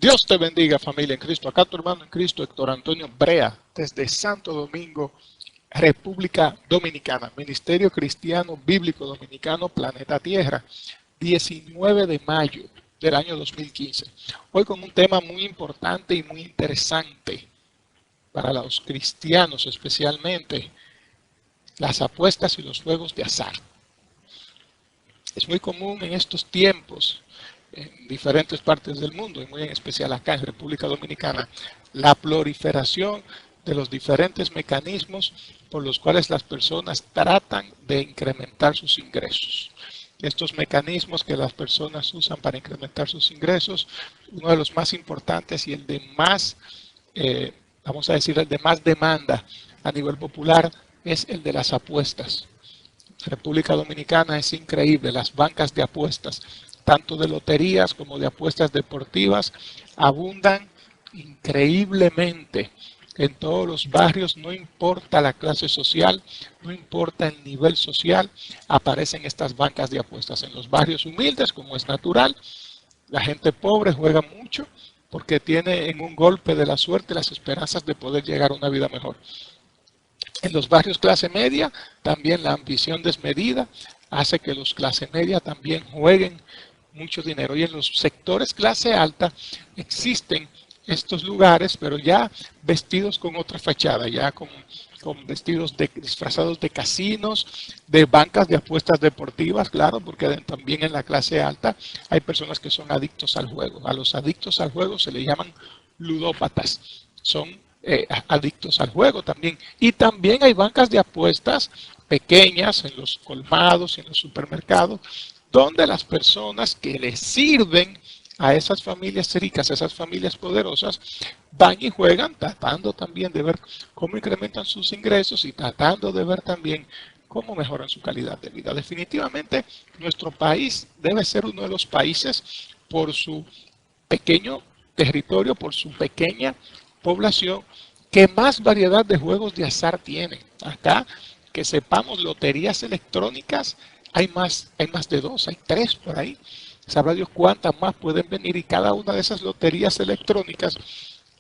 Dios te bendiga, familia en Cristo. Acá tu hermano en Cristo, Héctor Antonio Brea, desde Santo Domingo, República Dominicana. Ministerio Cristiano Bíblico Dominicano, Planeta Tierra, 19 de mayo del año 2015. Hoy con un tema muy importante y muy interesante para los cristianos especialmente, las apuestas y los juegos de azar. Es muy común en estos tiempos, en diferentes partes del mundo, y muy en especial acá en República Dominicana, la proliferación de los diferentes mecanismos por los cuales las personas tratan de incrementar sus ingresos. Estos mecanismos que las personas usan para incrementar sus ingresos, uno de los más importantes y el de más, vamos a decir, el de más demanda a nivel popular es el de las apuestas. República Dominicana es increíble, las bancas de apuestas, tanto de loterías como de apuestas deportivas, abundan increíblemente en todos los barrios, no importa la clase social, no importa el nivel social, aparecen estas bancas de apuestas. En los barrios humildes, como es natural, la gente pobre juega mucho porque tiene en un golpe de la suerte las esperanzas de poder llegar a una vida mejor. En los barrios clase media, también la ambición desmedida hace que los clase media también jueguen mucho dinero. Y en los sectores clase alta existen estos lugares, pero ya vestidos con otra fachada, ya con vestidos disfrazados de casinos, de bancas de apuestas deportivas, claro, porque también en la clase alta hay personas que son adictos al juego. A los adictos al juego se le llaman ludópatas. Son adictos al juego también. Y también hay bancas de apuestas pequeñas en los colmados y en los supermercados, donde las personas que les sirven a esas familias ricas, a esas familias poderosas, van y juegan tratando también de ver cómo incrementan sus ingresos y tratando de ver también cómo mejoran su calidad de vida. Definitivamente, nuestro país debe ser uno de los países por su pequeño territorio, por su pequeña población, que más variedad de juegos de azar tiene. Acá, que sepamos, loterías electrónicas, hay más de 2, hay 3 por ahí. Sabrá Dios cuántas más pueden venir, y cada una de esas loterías electrónicas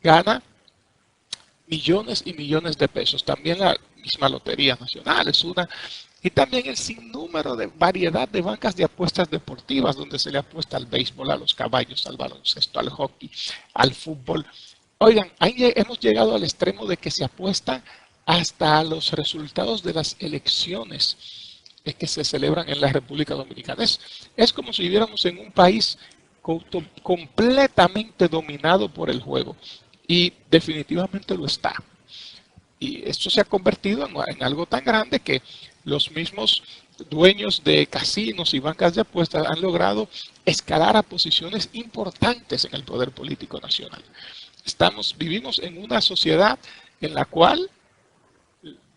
gana millones y millones de pesos. También la misma Lotería Nacional es una, y también el sinnúmero de variedad de bancas de apuestas deportivas, donde se le apuesta al béisbol, a los caballos, al baloncesto, al hockey, al fútbol. Oigan, hemos llegado al extremo de que se apuesta hasta a los resultados de las elecciones que se celebran en la República Dominicana. Es como si viviéramos en un país completamente dominado por el juego, y definitivamente lo está. Y esto se ha convertido en algo tan grande que los mismos dueños de casinos y bancas de apuestas han logrado escalar a posiciones importantes en el poder político nacional. Vivimos en una sociedad en la cual,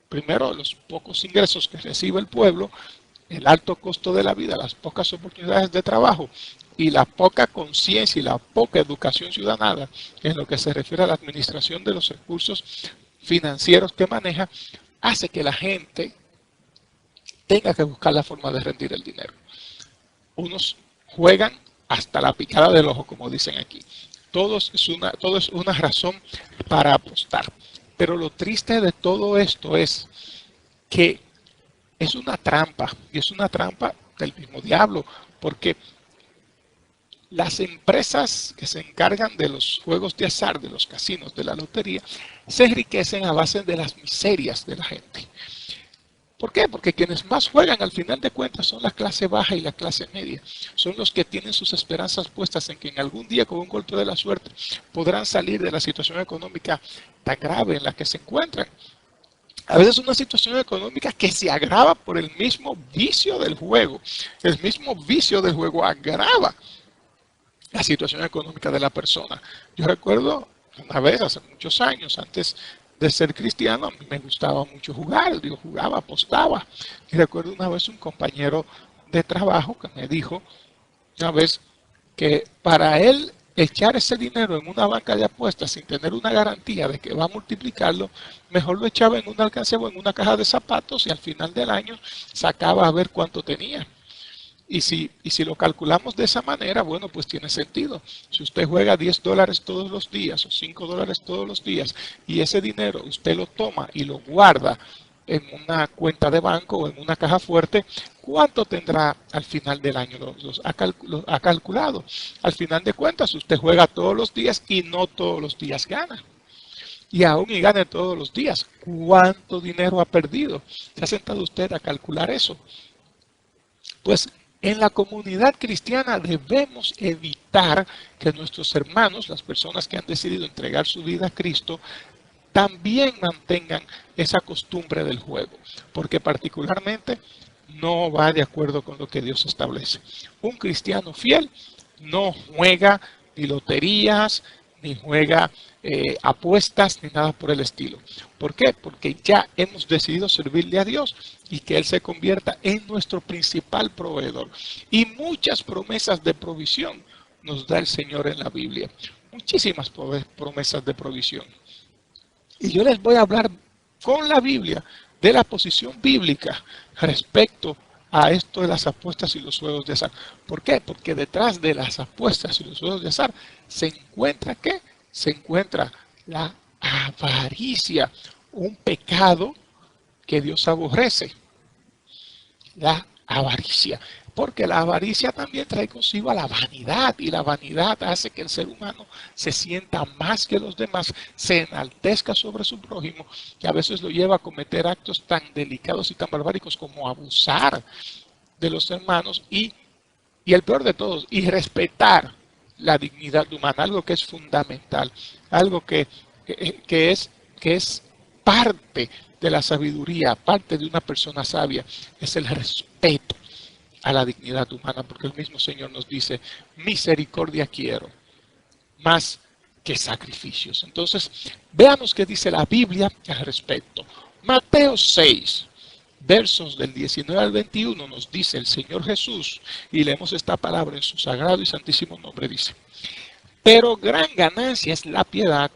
primero, los pocos ingresos que recibe el pueblo, el alto costo de la vida, las pocas oportunidades de trabajo y la poca conciencia y la poca educación ciudadana en lo que se refiere a la administración de los recursos financieros que maneja, hace que la gente tenga que buscar la forma de rendir el dinero. Unos juegan hasta la picada del ojo, como dicen aquí. Todo es una razón para apostar. Pero lo triste de todo esto es que es una trampa, y es una trampa del mismo diablo, porque las empresas que se encargan de los juegos de azar, de los casinos, de la lotería, se enriquecen a base de las miserias de la gente. ¿Por qué? Porque quienes más juegan al final de cuentas son la clase baja y la clase media. Son los que tienen sus esperanzas puestas en que en algún día, con un golpe de la suerte, podrán salir de la situación económica tan grave en la que se encuentran. A veces una situación económica que se agrava por el mismo vicio del juego. El mismo vicio del juego agrava la situación económica de la persona. Yo recuerdo una vez, hace muchos años, antes de ser cristiano, a mí me gustaba mucho jugar. Yo jugaba, apostaba. Y recuerdo una vez un compañero de trabajo que me dijo una vez que para él echar ese dinero en una banca de apuestas sin tener una garantía de que va a multiplicarlo, mejor lo echaba en un alcancebo, en una caja de zapatos, y al final del año sacaba a ver cuánto tenía. Y si lo calculamos de esa manera, bueno, pues tiene sentido. Si usted juega $10 todos los días o $5 todos los días y ese dinero usted lo toma y lo guarda en una cuenta de banco o en una caja fuerte, ¿cuánto tendrá al final del año? Ha calculado. Al final de cuentas, usted juega todos los días y no todos los días gana. Y aún y gane todos los días, ¿cuánto dinero ha perdido? ¿Se ha sentado usted a calcular eso? Pues en la comunidad cristiana debemos evitar que nuestros hermanos, las personas que han decidido entregar su vida a Cristo, también mantengan esa costumbre del juego, porque particularmente no va de acuerdo con lo que Dios establece. Un cristiano fiel no juega ni loterías, ni juega apuestas, ni nada por el estilo. ¿Por qué? Porque ya hemos decidido servirle a Dios y que Él se convierta en nuestro principal proveedor. Y muchas promesas de provisión nos da el Señor en la Biblia. Muchísimas promesas de provisión. Y yo les voy a hablar con la Biblia de la posición bíblica respecto a esto de las apuestas y los juegos de azar. ¿Por qué? Porque detrás de las apuestas y los juegos de azar se encuentra ¿qué? Se encuentra la avaricia, un pecado que Dios aborrece. La avaricia. Porque la avaricia también trae consigo a la vanidad, y la vanidad hace que el ser humano se sienta más que los demás, se enaltezca sobre su prójimo, que a veces lo lleva a cometer actos tan delicados y tan barbáricos como abusar de los hermanos y el peor de todos, y respetar la dignidad humana, algo que es fundamental, algo que es parte de la sabiduría, parte de una persona sabia, es el respeto a la dignidad humana, porque el mismo Señor nos dice, misericordia quiero, más que sacrificios. Entonces, veamos qué dice la Biblia al respecto. Mateo 6, versos del 19 al 21, nos dice el Señor Jesús, y leemos esta palabra en su sagrado y santísimo nombre, dice, pero gran ganancia es la piedad,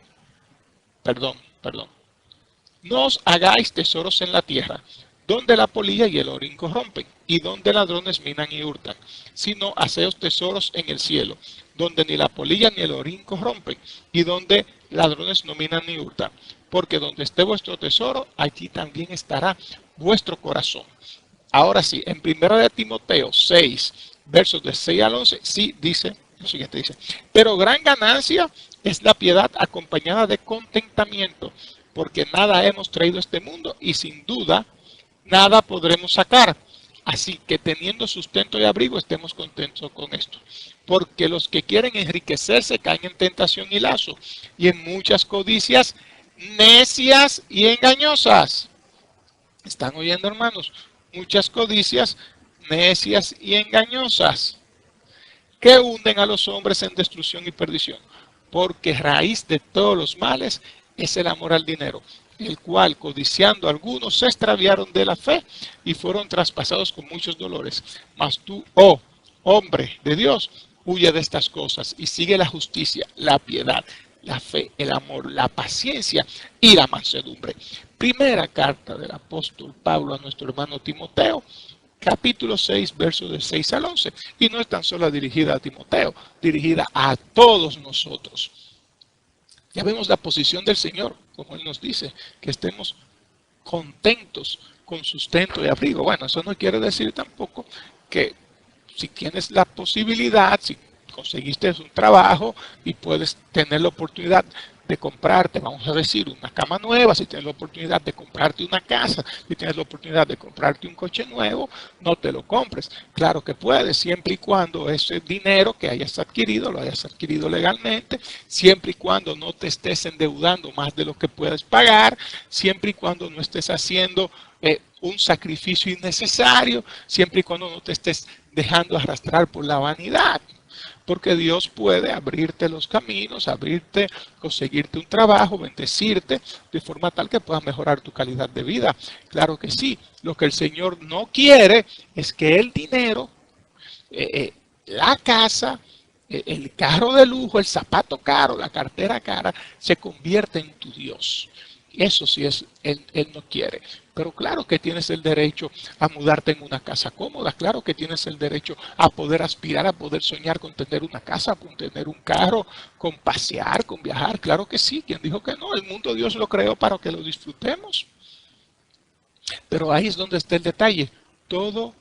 no os hagáis tesoros en la tierra, donde la polilla y el orín corrompen, y donde ladrones minan y hurtan, sino haceos tesoros en el cielo, donde ni la polilla ni el orín corrompen, y donde ladrones no minan ni hurtan, porque donde esté vuestro tesoro, allí también estará vuestro corazón. Ahora sí, en 1 Timoteo 6, versos de 6 al 11, sí dice, lo siguiente dice, pero gran ganancia es la piedad acompañada de contentamiento, porque nada hemos traído a este mundo y sin duda nada podremos sacar. Así que teniendo sustento y abrigo, estemos contentos con esto. Porque los que quieren enriquecerse caen en tentación y lazo, y en muchas codicias necias y engañosas. ¿Están oyendo, hermanos? Muchas codicias necias y engañosas, que hunden a los hombres en destrucción y perdición. Porque raíz de todos los males es el amor al dinero, el cual, codiciando algunos, se extraviaron de la fe y fueron traspasados con muchos dolores. Mas tú, oh hombre de Dios, huye de estas cosas y sigue la justicia, la piedad, la fe, el amor, la paciencia y la mansedumbre. Primera carta del apóstol Pablo a nuestro hermano Timoteo, capítulo 6, versos de 6 al 11. Y no es tan solo dirigida a Timoteo, dirigida a todos nosotros. Ya vemos la posición del Señor, como Él nos dice, que estemos contentos con sustento y abrigo. Bueno, eso no quiere decir tampoco que si tienes la posibilidad, si conseguiste un trabajo y puedes tener la oportunidad de comprarte, vamos a decir, una cama nueva, si tienes la oportunidad de comprarte una casa, si tienes la oportunidad de comprarte un coche nuevo, no te lo compres. Claro que puedes, siempre y cuando ese dinero que hayas adquirido, lo hayas adquirido legalmente, siempre y cuando no te estés endeudando más de lo que puedes pagar, siempre y cuando no estés haciendo un sacrificio innecesario, siempre y cuando no te estés dejando arrastrar por la vanidad. Porque Dios puede abrirte los caminos, conseguirte un trabajo, bendecirte de forma tal que puedas mejorar tu calidad de vida. Claro que sí. Lo que el Señor no quiere es que el dinero, la casa, el carro de lujo, el zapato caro, la cartera cara, se convierta en tu Dios. Eso sí es, él no quiere. Pero claro que tienes el derecho a mudarte en una casa cómoda, claro que tienes el derecho a poder aspirar, a poder soñar con tener una casa, con tener un carro, con pasear, con viajar, claro que sí. ¿Quién dijo que no? El mundo Dios lo creó para que lo disfrutemos. Pero ahí es donde está el detalle. Todo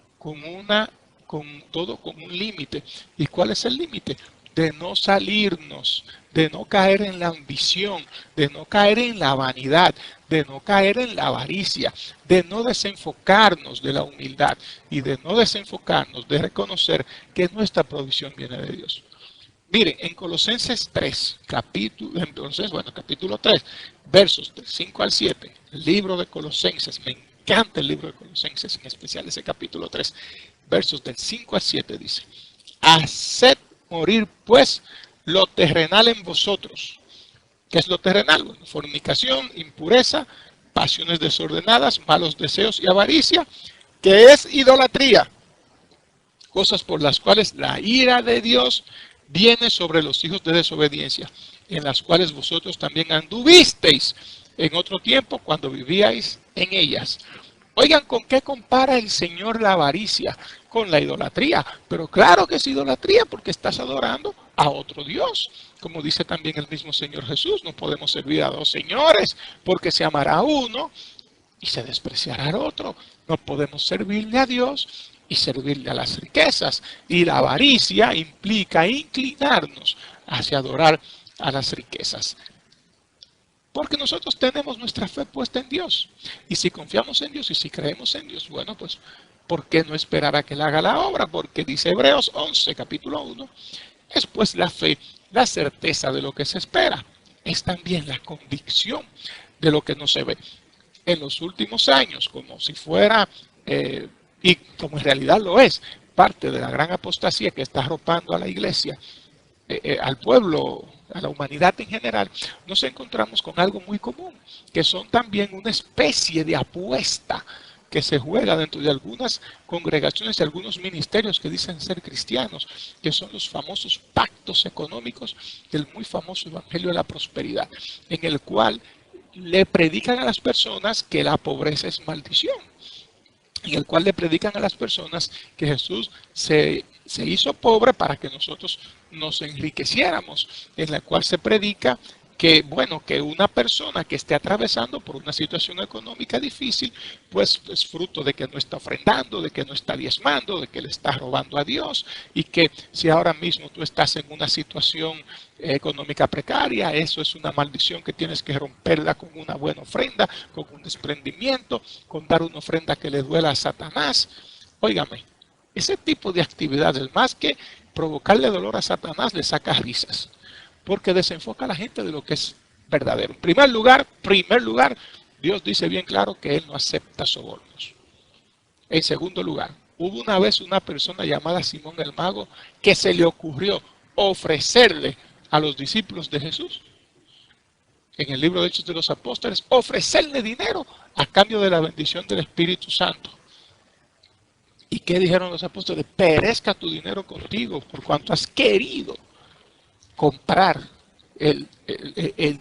todo con un límite. ¿Y cuál es el límite? De no salirnos, de no caer en la ambición, de no caer en la vanidad, de no caer en la avaricia, de no desenfocarnos de la humildad y de no desenfocarnos de reconocer que nuestra provisión viene de Dios. Miren, en Colosenses 3, capítulo 3, versos del 5 al 7, el libro de Colosenses, me encanta el libro de Colosenses, en especial ese capítulo 3, versos del 5 al 7 dice, haced morir pues lo terrenal en vosotros. ¿Qué es lo terrenal? Bueno, fornicación, impureza, pasiones desordenadas, malos deseos y avaricia, que es idolatría, cosas por las cuales la ira de Dios viene sobre los hijos de desobediencia, en las cuales vosotros también anduvisteis en otro tiempo cuando vivíais en ellas. Oigan, ¿con qué compara el Señor la avaricia? Con la idolatría. Pero claro que es idolatría porque estás adorando a otro Dios. Como dice también el mismo Señor Jesús, no podemos servir a dos señores porque se amará a uno y se despreciará al otro. No podemos servirle a Dios y servirle a las riquezas. Y la avaricia implica inclinarnos hacia adorar a las riquezas. Porque nosotros tenemos nuestra fe puesta en Dios. Y si confiamos en Dios y si creemos en Dios, bueno, pues, ¿por qué no esperar a que Él haga la obra? Porque dice Hebreos 11, capítulo 1, es pues la fe, la certeza de lo que se espera. Es también la convicción de lo que no se ve. En los últimos años, como si fuera, y como en realidad lo es, parte de la gran apostasía que está arropando a la iglesia, al pueblo, a la humanidad en general, nos encontramos con algo muy común, que son también una especie de apuesta que se juega dentro de algunas congregaciones y algunos ministerios que dicen ser cristianos, que son los famosos pactos económicos del muy famoso Evangelio de la Prosperidad, en el cual le predican a las personas que la pobreza es maldición, en el cual le predican a las personas que Jesús se hizo pobre para que nosotros nos enriqueciéramos, en la cual se predica que, bueno, que una persona que esté atravesando por una situación económica difícil, pues es fruto de que no está ofrendando, de que no está diezmando, de que le está robando a Dios, y que si ahora mismo tú estás en una situación económica precaria, eso es una maldición que tienes que romperla con una buena ofrenda, con un desprendimiento, con dar una ofrenda que le duela a Satanás. Óigame, ese tipo de actividades, más que provocarle dolor a Satanás, le saca risas, porque desenfoca a la gente de lo que es verdadero. En primer lugar, Dios dice bien claro que Él no acepta sobornos. En segundo lugar, hubo una vez una persona llamada Simón el Mago que se le ocurrió ofrecerle a los discípulos de Jesús, en el libro de Hechos de los Apóstoles, ofrecerle dinero a cambio de la bendición del Espíritu Santo. ¿Y qué dijeron los apóstoles? Perezca tu dinero contigo por cuanto has querido comprar el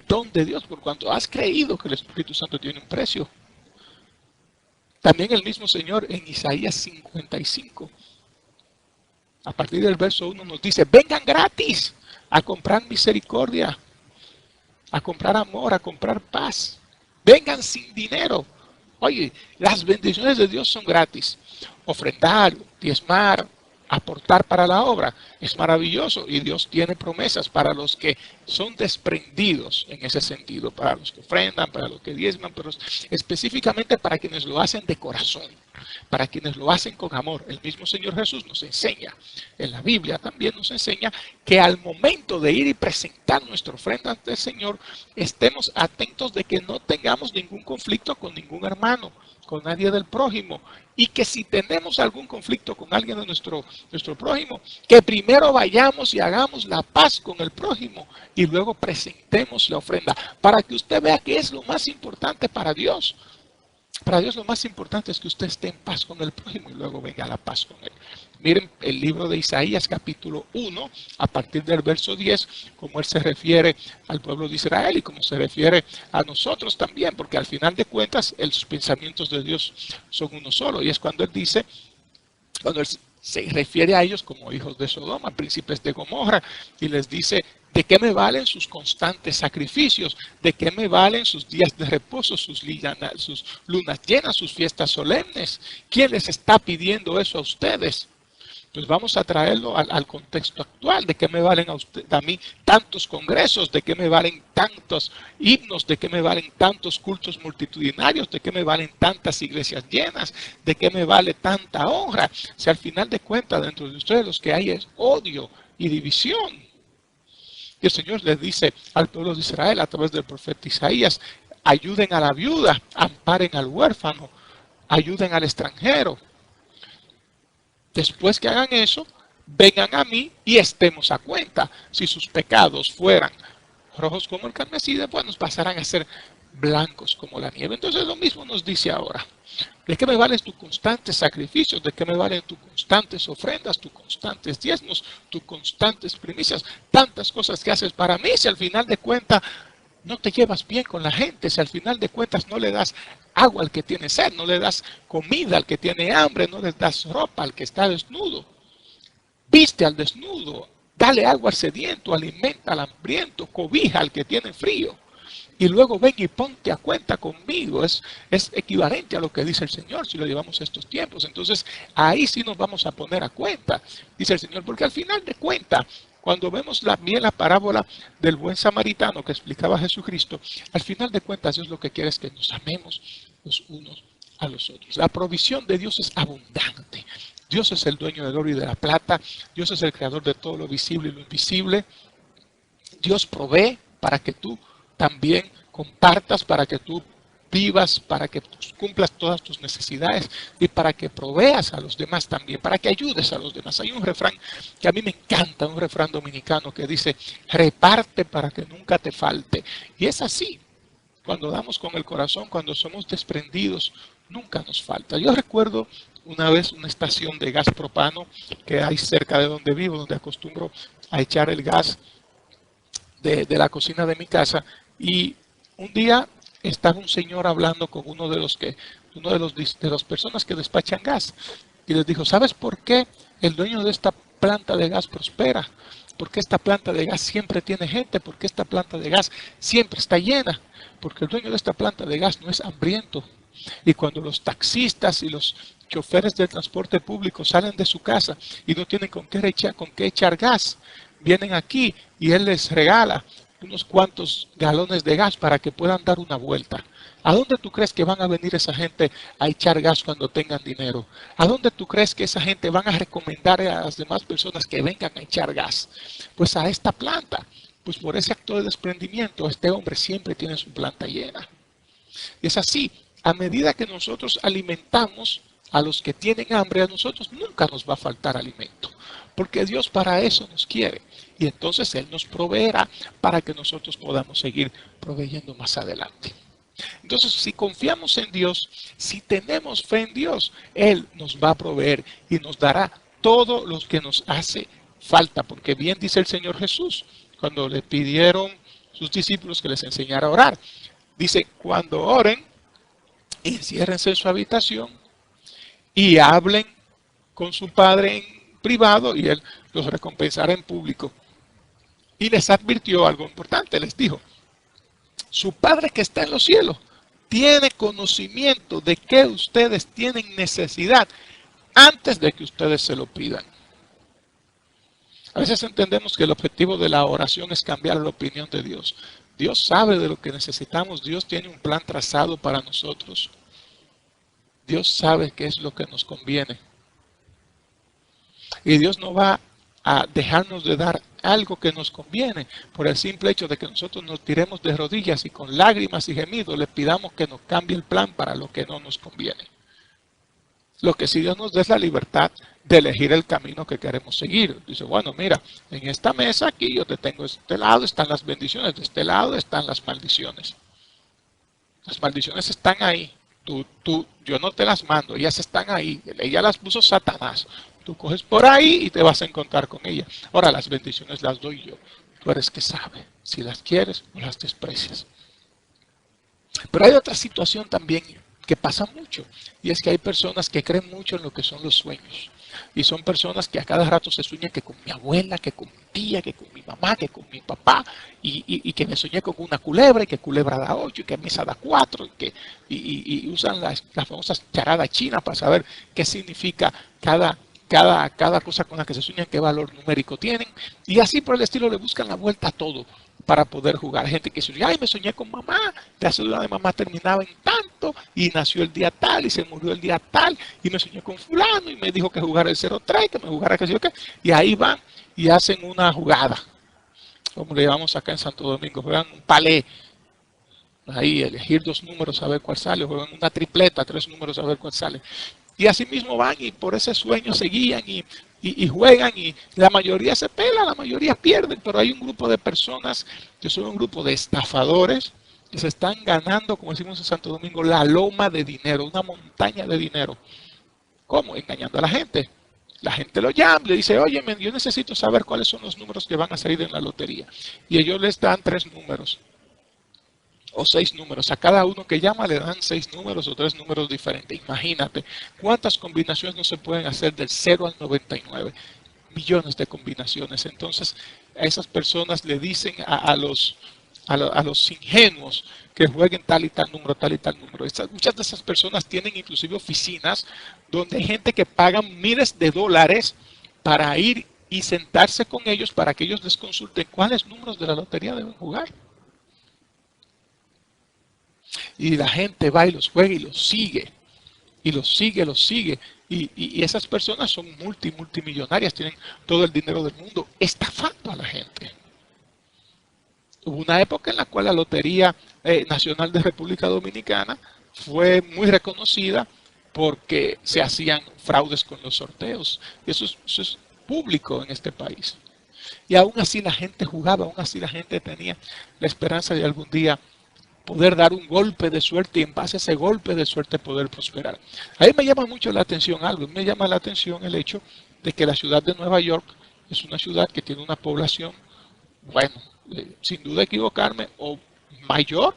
don de Dios, por cuanto has creído que el Espíritu Santo tiene un precio. También el mismo Señor en Isaías 55, a partir del verso 1 nos dice, vengan gratis a comprar misericordia, a comprar amor, a comprar paz. Vengan sin dinero. Oye, las bendiciones de Dios son gratis. Ofrendar, diezmar, aportar para la obra es maravilloso y Dios tiene promesas para los que son desprendidos en ese sentido, para los que ofrendan, para los que diezman, pero específicamente para quienes lo hacen de corazón, para quienes lo hacen con amor. El mismo Señor Jesús nos enseña, en la Biblia también nos enseña que al momento de ir y presentar nuestra ofrenda ante el Señor, estemos atentos de que no tengamos ningún conflicto con ningún hermano, con nadie del prójimo, y que si tenemos algún conflicto con alguien de nuestro prójimo, que primero vayamos y hagamos la paz con el prójimo y luego presentemos la ofrenda, para que usted vea que es lo más importante para Dios. Para Dios lo más importante es que usted esté en paz con el prójimo y luego venga la paz con él. Miren el libro de Isaías capítulo 1, a partir del verso 10, cómo él se refiere al pueblo de Israel y cómo se refiere a nosotros también, porque al final de cuentas los pensamientos de Dios son uno solo. Y es cuando él dice, cuando él se refiere a ellos como hijos de Sodoma, príncipes de Gomorra, y les dice: ¿de qué me valen sus constantes sacrificios? ¿De qué me valen sus días de reposo, sus lunas llenas, sus fiestas solemnes? ¿Quién les está pidiendo eso a ustedes? Pues vamos a traerlo al contexto actual. ¿De qué me valen a mí tantos congresos? ¿De qué me valen tantos himnos? ¿De qué me valen tantos cultos multitudinarios? ¿De qué me valen tantas iglesias llenas? ¿De qué me vale tanta honra? Si al final de cuentas dentro de ustedes los que hay es odio y división. Y el Señor les dice al pueblo de Israel a través del profeta Isaías: ayuden a la viuda, amparen al huérfano, ayuden al extranjero. Después que hagan eso, vengan a mí y estemos a cuenta. Si sus pecados fueran rojos como el carmesí, después nos pasarán a ser blancos como la nieve. Entonces lo mismo nos dice ahora: ¿de qué me valen tus constantes sacrificios? ¿De qué me valen tus constantes ofrendas, tus constantes diezmos, tus constantes primicias? Tantas cosas que haces para mí, si al final de cuentas no te llevas bien con la gente, si al final de cuentas no le das agua al que tiene sed, no le das comida al que tiene hambre, no le das ropa al que está desnudo, viste al desnudo, dale agua al sediento, alimenta al hambriento, cobija al que tiene frío. Y luego ven y ponte a cuenta conmigo. Es equivalente a lo que dice el Señor si lo llevamos a estos tiempos. Entonces ahí sí nos vamos a poner a cuenta, dice el Señor, porque al final de cuentas, cuando vemos bien la parábola del buen samaritano que explicaba Jesucristo, al final de cuentas Dios lo que quiere es que nos amemos los unos a los otros. La provisión de Dios es abundante. Dios es el dueño del oro y de la plata. Dios es el creador de todo lo visible y lo invisible. Dios provee para que tú también compartas, para que tú vivas, para que cumplas todas tus necesidades y para que proveas a los demás también, para que ayudes a los demás. Hay un refrán que a mí me encanta, un refrán dominicano que dice: reparte para que nunca te falte. Y es así, cuando damos con el corazón, cuando somos desprendidos, nunca nos falta. Yo recuerdo una vez una estación de gas propano que hay cerca de donde vivo, donde acostumbro a echar el gas de la cocina de mi casa, y un día estaba un señor hablando con uno de las personas que despachan gas, y les dijo: ¿sabes por qué el dueño de esta planta de gas prospera? Porque esta planta de gas siempre tiene gente, porque esta planta de gas siempre está llena, porque el dueño de esta planta de gas no es hambriento. Y cuando los taxistas y los choferes del transporte público salen de su casa y no tienen con qué echar gas, vienen aquí y él les regala unos cuantos galones de gas para que puedan dar una vuelta. ¿A dónde tú crees que van a venir esa gente a echar gas cuando tengan dinero? ¿A dónde tú crees que esa gente van a recomendar a las demás personas que vengan a echar gas? Pues a esta planta. Pues por ese acto de desprendimiento, este hombre siempre tiene su planta llena. Y es así, a medida que nosotros alimentamos a los que tienen hambre, a nosotros nunca nos va a faltar alimento, porque Dios para eso nos quiere. Y entonces Él nos proveerá para que nosotros podamos seguir proveyendo más adelante. Entonces, si confiamos en Dios, si tenemos fe en Dios, Él nos va a proveer y nos dará todo lo que nos hace falta. Porque bien dice el Señor Jesús, cuando le pidieron sus discípulos que les enseñara a orar. Dice: cuando oren, enciérrense en su habitación y hablen con su Padre en privado y Él los recompensará en público. Y les advirtió algo importante, les dijo: su Padre que está en los cielos tiene conocimiento de que ustedes tienen necesidad antes de que ustedes se lo pidan. A veces entendemos que el objetivo de la oración es cambiar la opinión de Dios. Dios sabe de lo que necesitamos. Dios tiene un plan trazado para nosotros. Dios sabe qué es lo que nos conviene. Y Dios no va a dejarnos de dar algo que nos conviene por el simple hecho de que nosotros nos tiremos de rodillas y con lágrimas y gemidos le pidamos que nos cambie el plan para lo que no nos conviene. Lo que sí Dios nos da es la libertad de elegir el camino que queremos seguir. Dice: bueno, mira, en esta mesa aquí yo te tengo, de este lado están las bendiciones, de este lado están las maldiciones. Las maldiciones están ahí. Yo no te las mando, ellas están ahí. Ella las puso Satanás. Tú coges por ahí y te vas a encontrar con ella. Ahora, las bendiciones las doy yo. Tú eres que sabe si las quieres o las desprecias. Pero hay otra situación también que pasa mucho, y es que hay personas que creen mucho en lo que son los sueños. Y son personas que a cada rato se sueñan que con mi abuela, que con mi tía, que con mi mamá, que con mi papá, y que me soñé con una culebra, y que culebra da 8, y que mesa da 4, y usan las famosas charadas chinas para saber qué significa cada cosa con la que se sueñan, qué valor numérico tienen, y así por el estilo le buscan la vuelta a todo para poder jugar. Hay gente que dice, ay, me soñé con mamá, la cédula de mamá terminaba en tanto, y nació el día tal, y se murió el día tal, y me soñé con fulano, y me dijo que jugara el 03, que me jugara que sé yo qué, y ahí van y hacen una jugada, como le llamamos acá en Santo Domingo, juegan un palé, ahí elegir 2 números a ver cuál sale, juegan una tripleta, 3 números a ver cuál sale. Y así mismo van y por ese sueño se guían y juegan, y la mayoría se pela, la mayoría pierden, pero hay un grupo de personas que son un grupo de estafadores que se están ganando, como decimos en Santo Domingo, la loma de dinero, una montaña de dinero. ¿Cómo? Engañando a la gente. La gente lo llama, le dice, oye, yo necesito saber cuáles son los números que van a salir en la lotería. Y ellos les dan 3 números o 6 números. A cada uno que llama le dan 6 números o 3 números diferentes. Imagínate cuántas combinaciones no se pueden hacer del 0 al 99. Millones de combinaciones. Entonces, a esas personas le dicen a los ingenuos que jueguen tal y tal número, tal y tal número. Muchas de esas personas tienen inclusive oficinas donde hay gente que pagan miles de dólares para ir y sentarse con ellos para que ellos les consulten cuáles números de la lotería deben jugar. Y la gente va y los juega y los sigue. Y los sigue, los sigue. Y esas personas son multimillonarias, tienen todo el dinero del mundo, estafando a la gente. Hubo una época en la cual la Lotería Nacional de República Dominicana fue muy reconocida porque se hacían fraudes con los sorteos. Eso es público en este país. Y aún así la gente jugaba, aún así la gente tenía la esperanza de algún día poder dar un golpe de suerte y en base a ese golpe de suerte poder prosperar. A mí me llama mucho la atención algo, me llama la atención el hecho de que la ciudad de Nueva York es una ciudad que tiene una población, bueno, sin duda equivocarme, o mayor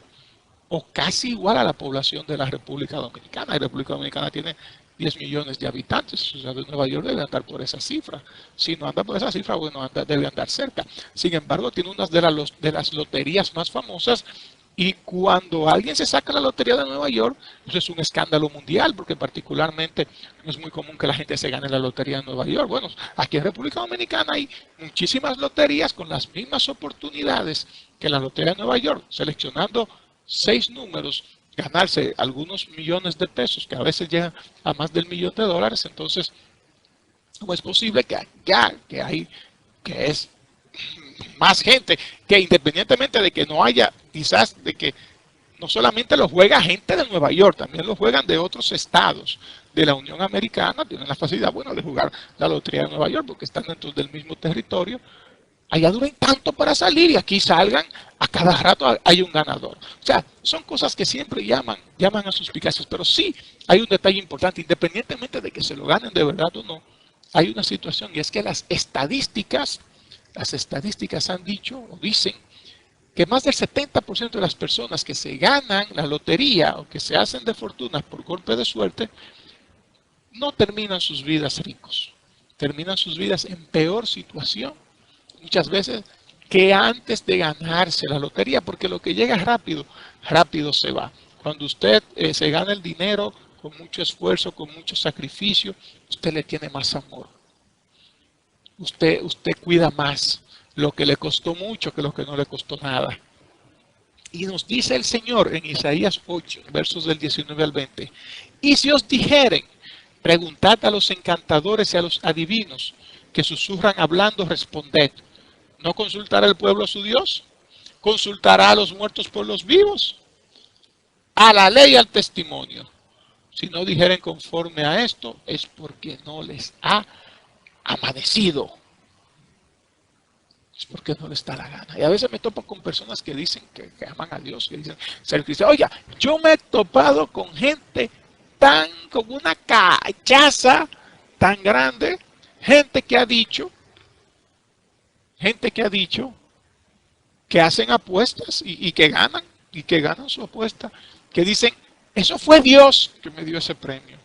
o casi igual a la población de la República Dominicana. La República Dominicana tiene 10 millones de habitantes, la ciudad de Nueva York debe andar por esa cifra. Si no anda por esa cifra, bueno, debe andar cerca. Sin embargo, tiene una de las loterías más famosas. Y cuando alguien se saca la lotería de Nueva York, eso es un escándalo mundial, porque particularmente no es muy común que la gente se gane la lotería de Nueva York. Bueno, aquí en República Dominicana hay muchísimas loterías con las mismas oportunidades que la lotería de Nueva York, seleccionando 6 números, ganarse algunos millones de pesos, que a veces llegan a más del $1.000.000. Entonces, ¿cómo es posible que ya que hay, que es más gente, que independientemente de que no haya, quizás de que no solamente lo juega gente de Nueva York, también lo juegan de otros estados de la Unión Americana, tienen la facilidad, bueno, de jugar la lotería de Nueva York porque están dentro del mismo territorio, allá duran tanto para salir y aquí salgan, a cada rato hay un ganador. O sea, son cosas que siempre llaman a suspicacias, pero sí hay un detalle importante, independientemente de que se lo ganen de verdad o no, hay una situación y es que las estadísticas han dicho o dicen que más del 70% de las personas que se ganan la lotería o que se hacen de fortuna por golpe de suerte no terminan sus vidas ricos, terminan sus vidas en peor situación muchas veces que antes de ganarse la lotería, porque lo que llega rápido, rápido se va. Cuando usted se gana el dinero con mucho esfuerzo, con mucho sacrificio, usted le tiene más amor. Usted cuida más lo que le costó mucho que lo que no le costó nada. Y nos dice el Señor en Isaías 8, versos del 19 al 20, y si os dijeren, preguntad a los encantadores y a los adivinos que susurran hablando, responded, ¿no consultará el pueblo a su Dios? ¿Consultará a los muertos por los vivos? A la ley y al testimonio. Si no dijeren conforme a esto, es porque no les ha amanecido. Es porque no les da la gana. Y a veces me topo con personas que dicen que aman a Dios, que dicen ser cristiano. Oiga, yo me he topado con gente con una cachaza tan grande Gente que ha dicho, gente que ha dicho que hacen apuestas y que ganan su apuesta, que dicen, eso fue Dios que me dio ese premio.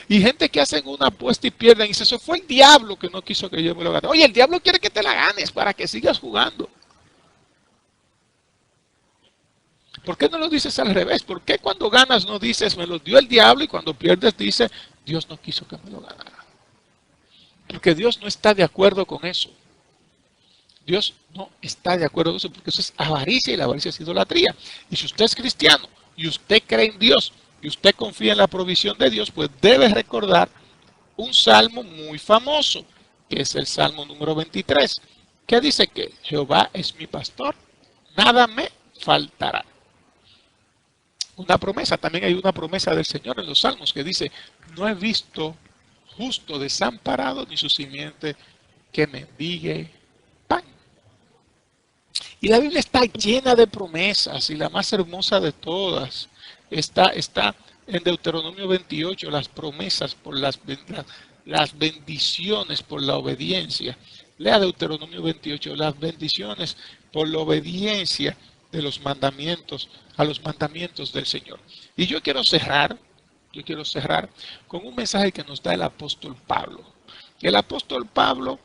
Y gente que hacen una apuesta y pierden y dice, eso fue el diablo que no quiso que yo me lo gane. Oye, el diablo quiere que te la ganes para que sigas jugando. ¿Por qué no lo dices al revés? ¿Por qué cuando ganas no dices, me lo dio el diablo y cuando pierdes dices, Dios no quiso que me lo ganara? Porque Dios no está de acuerdo con eso. Dios no está de acuerdo con eso porque eso es avaricia y la avaricia es idolatría. Y si usted es cristiano y usted cree en Dios y usted confía en la provisión de Dios, pues debe recordar un salmo muy famoso, que es el Salmo número 23, que dice que Jehová es mi pastor, nada me faltará. Una promesa, también hay una promesa del Señor en los Salmos que dice, no he visto justo desamparado ni su simiente que mendigue pan. Y la Biblia está llena de promesas y la más hermosa de todas está en Deuteronomio 28, las promesas por las bendiciones por la obediencia. Lea Deuteronomio 28, las bendiciones por la obediencia de los mandamientos, a los mandamientos del Señor. Y yo quiero cerrar con un mensaje que nos da el apóstol Pablo. El apóstol Pablo,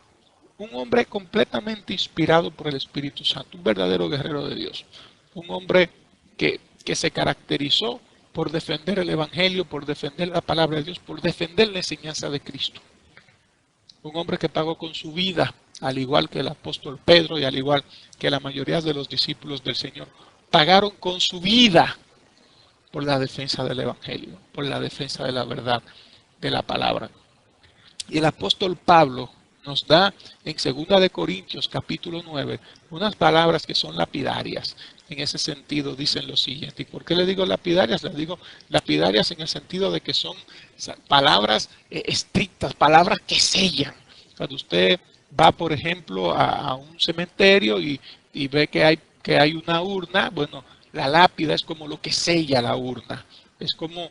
un hombre completamente inspirado por el Espíritu Santo, un verdadero guerrero de Dios, un hombre que se caracterizó por defender el Evangelio, por defender la palabra de Dios, por defender la enseñanza de Cristo. Un hombre que pagó con su vida, al igual que el apóstol Pedro y al igual que la mayoría de los discípulos del Señor, pagaron con su vida por la defensa del Evangelio, por la defensa de la verdad de la palabra. Y el apóstol Pablo nos da en 2 de Corintios capítulo 9 unas palabras que son lapidarias. En ese sentido dicen lo siguiente. ¿Y por qué le digo lapidarias? Les digo lapidarias en el sentido de que son palabras estrictas, palabras que sellan. Cuando usted va, por ejemplo, a un cementerio y ve que hay una urna, bueno, la lápida es como lo que sella la urna. Es como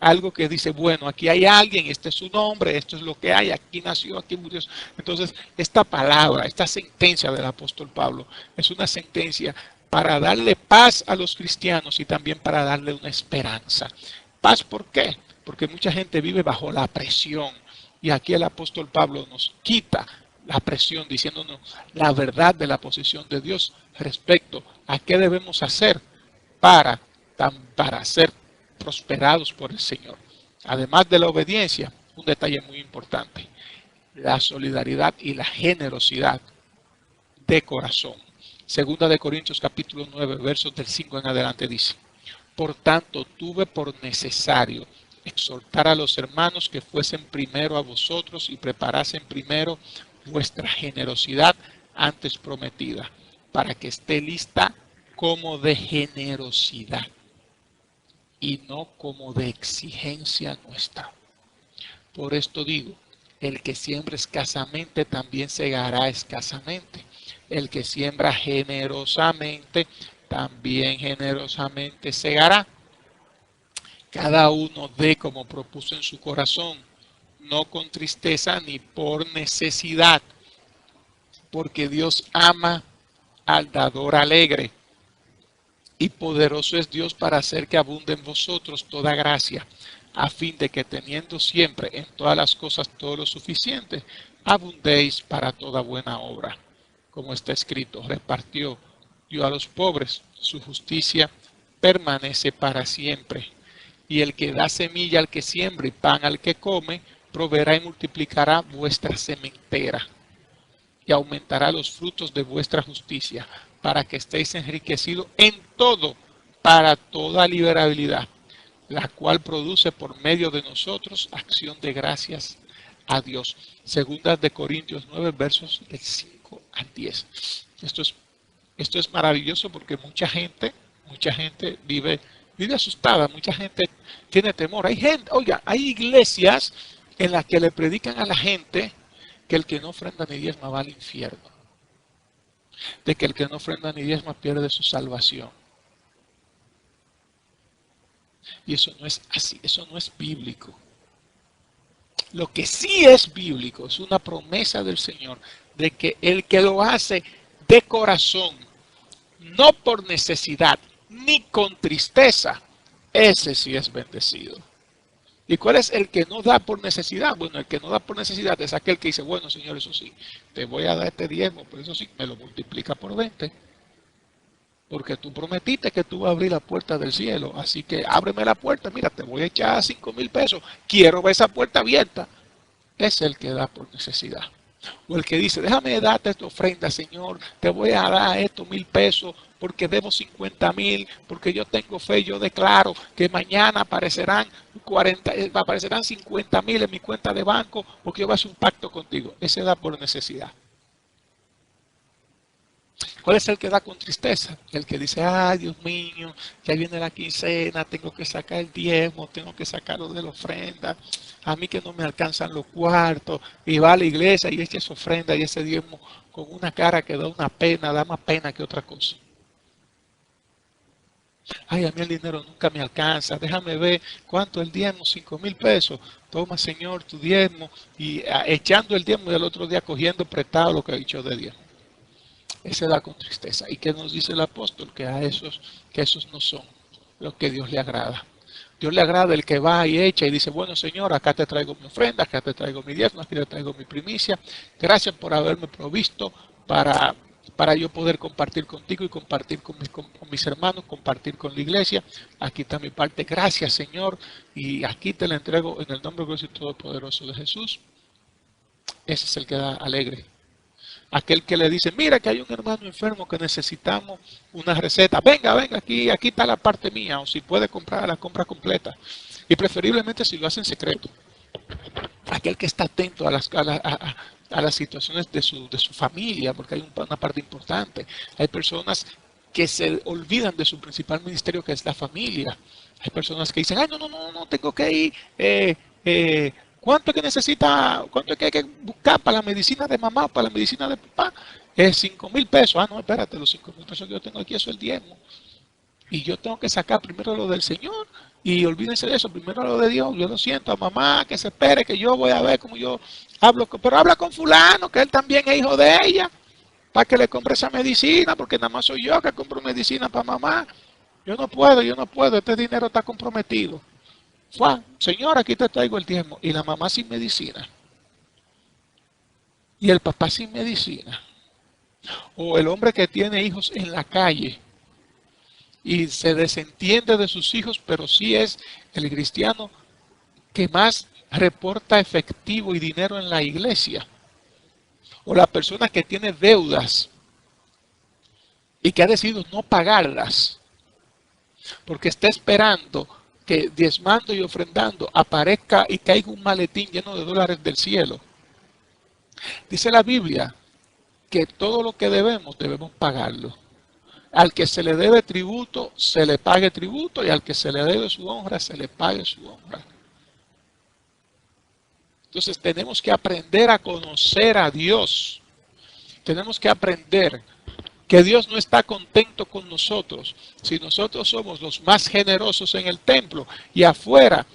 algo que dice, bueno, aquí hay alguien, este es su nombre, esto es lo que hay, aquí nació, aquí murió. Entonces, esta palabra, esta sentencia del apóstol Pablo, es una sentencia para darle paz a los cristianos y también para darle una esperanza. ¿Paz por qué? Porque mucha gente vive bajo la presión. Y aquí el apóstol Pablo nos quita la presión diciéndonos la verdad de la posición de Dios respecto a qué debemos hacer para ser prosperados por el Señor. Además de la obediencia, un detalle muy importante, la solidaridad y la generosidad de corazón. Segunda de Corintios capítulo 9, versos del 5 en adelante dice, por tanto tuve por necesario exhortar a los hermanos que fuesen primero a vosotros y preparasen primero vuestra generosidad antes prometida, para que esté lista como de generosidad y no como de exigencia nuestra. Por esto digo, el que siembra escasamente también segará escasamente. El que siembra generosamente también generosamente segará. Cada uno dé como propuso en su corazón, no con tristeza ni por necesidad, porque Dios ama al dador alegre. Y poderoso es Dios para hacer que abunde en vosotros toda gracia, a fin de que teniendo siempre en todas las cosas todo lo suficiente, abundéis para toda buena obra. Como está escrito, repartió, dio a los pobres, su justicia permanece para siempre. Y el que da semilla al que siembra y pan al que come, proveerá y multiplicará vuestra sementera y aumentará los frutos de vuestra justicia, para que estéis enriquecidos en todo, para toda liberalidad, la cual produce por medio de nosotros acción de gracias a Dios. Segunda de Corintios 9, versos del 5 al 10. Esto es maravilloso porque mucha gente vive asustada, mucha gente tiene temor. Hay gente, oiga, hay iglesias en las que le predican a la gente que el que no ofrenda ni diezma va al infierno, de que el que no ofrenda ni diezma pierde su salvación. Y eso no es así, eso no es bíblico. Lo que sí es bíblico es una promesa del Señor de que el que lo hace de corazón, no por necesidad, ni con tristeza, ese sí es bendecido. ¿Y cuál es el que no da por necesidad? Bueno, el que no da por necesidad es aquel que dice, bueno, Señor, eso sí, te voy a dar este diezmo, pero eso sí, me lo multiplica por 20. Porque tú prometiste que tú vas a abrir la puerta del cielo. Así que ábreme la puerta, mira, te voy a echar 5,000 pesos. Quiero ver esa puerta abierta. Es el que da por necesidad. O el que dice, déjame darte esta ofrenda, Señor, te voy a dar estos 1,000 pesos porque debo 50,000, porque yo tengo fe, yo declaro que mañana aparecerán 50,000 en mi cuenta de banco porque yo voy a hacer un pacto contigo. Ese da por necesidad. ¿Cuál es el que da con tristeza? El que dice, ay Dios mío, ya viene la quincena, tengo que sacar el diezmo, tengo que sacarlo de la ofrenda, a mí que no me alcanzan los cuartos, y va a la iglesia y echa esa ofrenda y ese diezmo con una cara que da una pena, da más pena que otra cosa. Ay, a mí el dinero nunca me alcanza, déjame ver cuánto es el diezmo, 5,000 pesos, toma Señor tu diezmo, y echando el diezmo y el otro día cogiendo prestado lo que ha dicho de diezmo. Ese da con tristeza. ¿Y qué nos dice el apóstol? Que esos no son los que Dios le agrada. Dios le agrada el que va y echa y dice, bueno Señor, acá te traigo mi ofrenda, acá te traigo mi diezmo, aquí te traigo mi primicia. Gracias por haberme provisto para yo poder compartir contigo y compartir con mis hermanos, compartir con la iglesia. Aquí está mi parte. Gracias Señor. Y aquí te la entrego en el nombre glorioso y todopoderoso de Jesús. Ese es el que da alegre. Aquel que le dice, mira que hay un hermano enfermo que necesitamos una receta. Venga, venga, aquí está la parte mía. O si puede comprar la compra completa. Y preferiblemente si lo hace en secreto. Aquel que está atento a las situaciones de su familia, porque hay una parte importante. Hay personas que se olvidan de su principal ministerio, que es la familia. Hay personas que dicen, ay, no, tengo que ir. ¿Cuánto es que necesita, cuánto es que hay que buscar para la medicina de mamá, para la medicina de papá? Es 5,000 pesos. Ah, no, espérate, los 5,000 pesos que yo tengo aquí, eso es el diezmo. Y yo tengo que sacar primero lo del Señor. Y olvídense de eso, primero lo de Dios. Yo lo siento a mamá, que se espere, que yo voy a ver cómo yo hablo. Pero habla con fulano, que él también es hijo de ella, para que le compre esa medicina, porque nada más soy yo que compro medicina para mamá. Yo no puedo, este dinero está comprometido. Juan, Señor, aquí te traigo el diezmo. Y la mamá sin medicina. Y el papá sin medicina. O el hombre que tiene hijos en la calle y se desentiende de sus hijos, pero sí es el cristiano que más reporta efectivo y dinero en la iglesia. O la persona que tiene deudas y que ha decidido no pagarlas porque está esperando que diezmando y ofrendando aparezca y caiga un maletín lleno de dólares del cielo. Dice la Biblia que todo lo que debemos pagarlo. Al que se le debe tributo, se le pague tributo, y al que se le debe su honra, se le pague su honra. Entonces tenemos que aprender a conocer a Dios. Tenemos que aprender que Dios no está contento con nosotros si nosotros somos los más generosos en el templo y afuera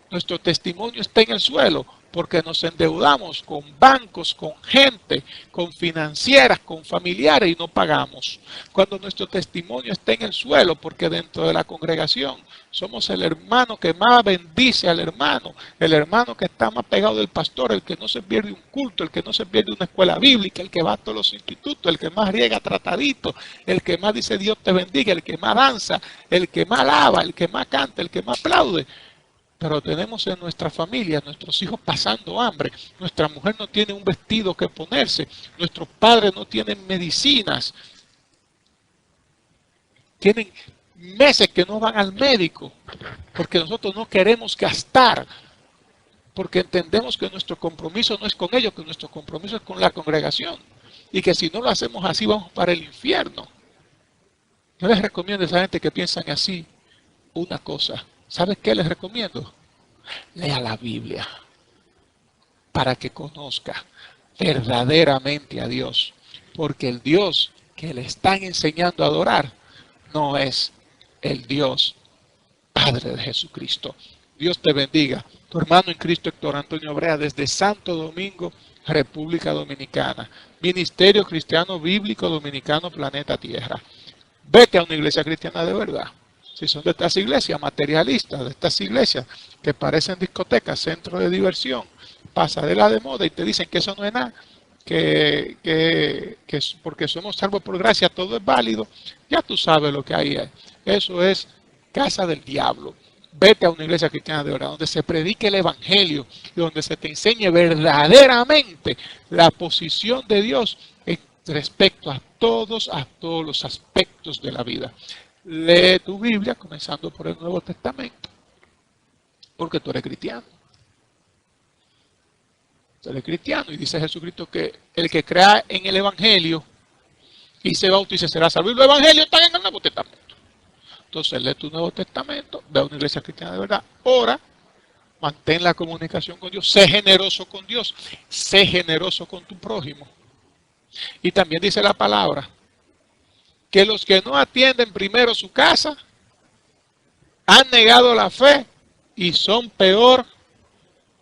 nuestro testimonio está en el suelo, porque nos endeudamos con bancos, con gente, con financieras, con familiares y no pagamos. Cuando nuestro testimonio está en el suelo, porque dentro de la congregación somos el hermano que más bendice al hermano, el hermano que está más pegado del pastor, el que no se pierde un culto, el que no se pierde una escuela bíblica, el que va a todos los institutos, el que más riega trataditos, el que más dice Dios te bendiga, el que más danza, el que más alaba, el que más canta, el que más aplaude. Pero tenemos en nuestra familia, nuestros hijos pasando hambre, nuestra mujer no tiene un vestido que ponerse, nuestros padres no tienen medicinas, tienen meses que no van al médico, porque nosotros no queremos gastar, porque entendemos que nuestro compromiso no es con ellos, que nuestro compromiso es con la congregación, y que si no lo hacemos así vamos para el infierno. Yo les recomiendo a esa gente que piensan así una cosa. ¿Sabes qué les recomiendo? Lea la Biblia para que conozca verdaderamente a Dios. Porque el Dios que le están enseñando a adorar no es el Dios Padre de Jesucristo. Dios te bendiga. Tu hermano en Cristo, Héctor Antonio Brea, desde Santo Domingo, República Dominicana. Ministerio Cristiano Bíblico Dominicano, Planeta Tierra. Vete a una iglesia cristiana de verdad. Si son de estas iglesias materialistas, de estas iglesias que parecen discotecas, centros de diversión, pasarela de moda y te dicen que eso no es nada, que porque somos salvos por gracia, todo es válido, ya tú sabes lo que hay ahí. Eso es casa del diablo. Vete a una iglesia cristiana de verdad, donde se predique el evangelio y donde se te enseñe verdaderamente la posición de Dios respecto a todos los aspectos de la vida. Lee tu Biblia, comenzando por el Nuevo Testamento, porque tú eres cristiano. Tú eres cristiano y dice Jesucristo que el que crea en el evangelio y se bautice será salvo. Y los evangelios están en el Nuevo Testamento. Entonces lee tu Nuevo Testamento, ve a una iglesia cristiana de verdad, ora, mantén la comunicación con Dios, sé generoso con Dios, sé generoso con tu prójimo. Y también dice la palabra que los que no atienden primero su casa han negado la fe y son peor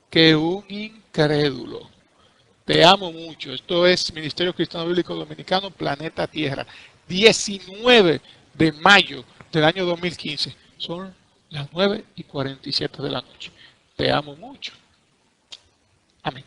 que un incrédulo. Te amo mucho. Esto es Ministerio Cristiano Bíblico Dominicano, Planeta Tierra. 19 de mayo del año 2015. Son las 9:47 de la noche. Te amo mucho. Amén.